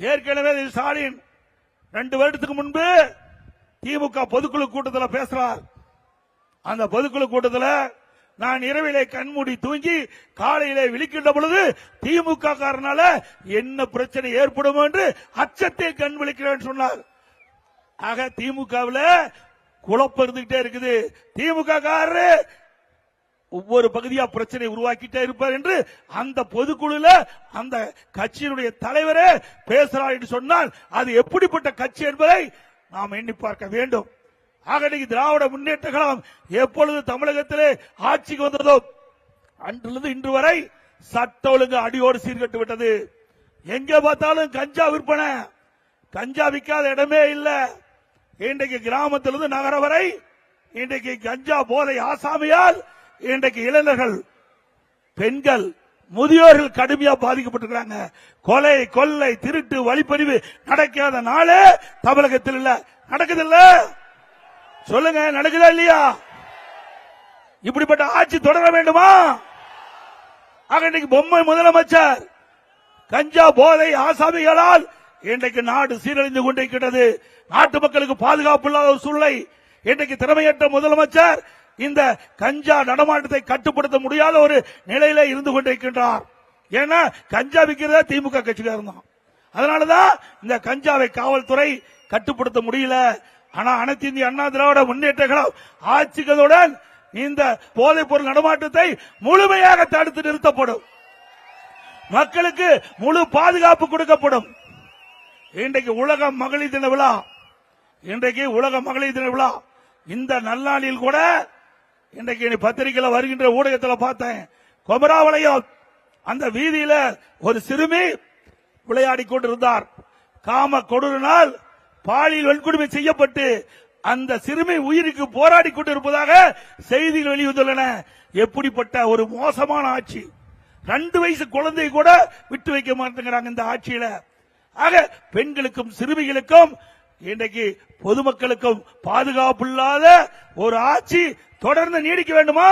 ஏற்கனவே ஸ்டாலின் 2 வருடத்துக்கு முன்பு திமுக பொதுக்குழு கூட்டத்தில் பேசுறார். அந்த பொதுக்குழு கூட்டத்தில் நான் இரவிலே கண்மூடி தூங்கி காலையிலே விழிக்கின்ற பொழுது திமுக காரனால என்ன பிரச்சனை ஏற்படும் என்று அச்சத்தை கண் விழிக்கிறேன் சொன்னார். ஆக திமுகவில் குழப்பம் இருந்துகிட்டே இருக்குது. திமுக காரரு ஒவ்வொரு பகுதியா பிரச்சனை உருவாக்கிட்டே இருப்பார் என்று அந்த பொதுக்குழுல அந்த கட்சியினுடைய தலைவரே பேசுறார் என்று சொன்னால் அது எப்படிப்பட்ட கட்சி என்பதை நாம் எண்ணி பார்க்க வேண்டும். ஆக திராவிட முன்னேற்ற கழகம் எப்பொழுது தமிழகத்திலே ஆட்சிக்கு வந்ததோ அன்றிலிருந்து இன்று வரை சட்ட ஒழுங்கு அடியோடு சீர்கட்டு விட்டது. எங்க பார்த்தாலும் கஞ்சா விற்பனை, கஞ்சா விற்காத இடமே இல்லை. இன்றைக்கு கிராமத்திலிருந்து நகரம் வரை இன்றைக்கு கஞ்சா போதை ஆசாமியால் இன்றைக்கு இளைஞர்கள், பெண்கள், முதியோர்கள் கடுமையா பாதிக்கப்பட்டிருக்கிறாங்க. கொலை, கொள்ளை, திருட்டு, வழிப்பறிவு நடக்காத நாளே தமிழகத்தில் இல்ல. நடக்குது இல்ல? சொல்லுங்க, நடக்குதா இல்லையா? இப்படிப்பட்ட ஆட்சி தொடர வேண்டுமா? ஆக இன்றைக்கு பொம்மை முதலமைச்சர் கஞ்சா போதை ஆசாமிகளால் இன்றைக்கு நாடு சீரழிந்து கொண்டிருக்கிறது. நாட்டு மக்களுக்கு பாதுகாப்பு இல்லாத ஒரு சூழ்நிலை. இன்றைக்கு திறமையற்ற முதலமைச்சர் இந்த கஞ்சா நடமாட்டத்தை கட்டுப்படுத்த முடியாத ஒரு நிலையில இருந்து கொண்டிருக்கின்றார். ஏன்னா கஞ்சா விற்கிறதா திமுக கட்சிக்காரன் தான். அதனாலதான் இந்த கஞ்சாவை காவல்துறை கட்டுப்படுத்த முடியல. ஆனா அனைத்து இந்திய அண்ணா திராவிட முன்னேற்ற கழகம் ஆட்சிகளுடன் இந்த போதைப் பொருள் நடமாட்டத்தை முழுமையாக தடுத்து நிறுத்தப்படும். மக்களுக்கு முழு பாதுகாப்பு கொடுக்கப்படும். இன்றைக்கு உலக மகளிர் தின விழா, இன்றைக்கு உலக மகளிர் தின விழா. இந்த நல்லாளில் கூட இன்றைக்கு பத்திரிகையில் வருகின்ற ஊடகத்தில் பார்த்தேன். கொமராவளையம் அந்த வீதியில ஒரு சிறுமி விளையாடி கொண்டிருந்தார். காம கொடூரினால் பாலியல் வன்கொடுமை செய்யப்பட்டு அந்த சிறுமி உயிருக்கு போராடி கொண்டிருப்பதாக செய்திகள் வெளிவந்துள்ளன. எப்படிப்பட்ட ஒரு மோசமான ஆட்சி! 2 வயசு குழந்தை கூட விட்டு வைக்க மாட்டேங்கிறாங்க இந்த ஆட்சியில. ஆக பெண்களுக்கும் சிறுமிகளுக்கும் இன்றைக்கு பொதுமக்களுக்கும் பாதுகாப்பு இல்லாத ஒரு ஆட்சி தொடர்ந்து நீடிக்க வேண்டுமா?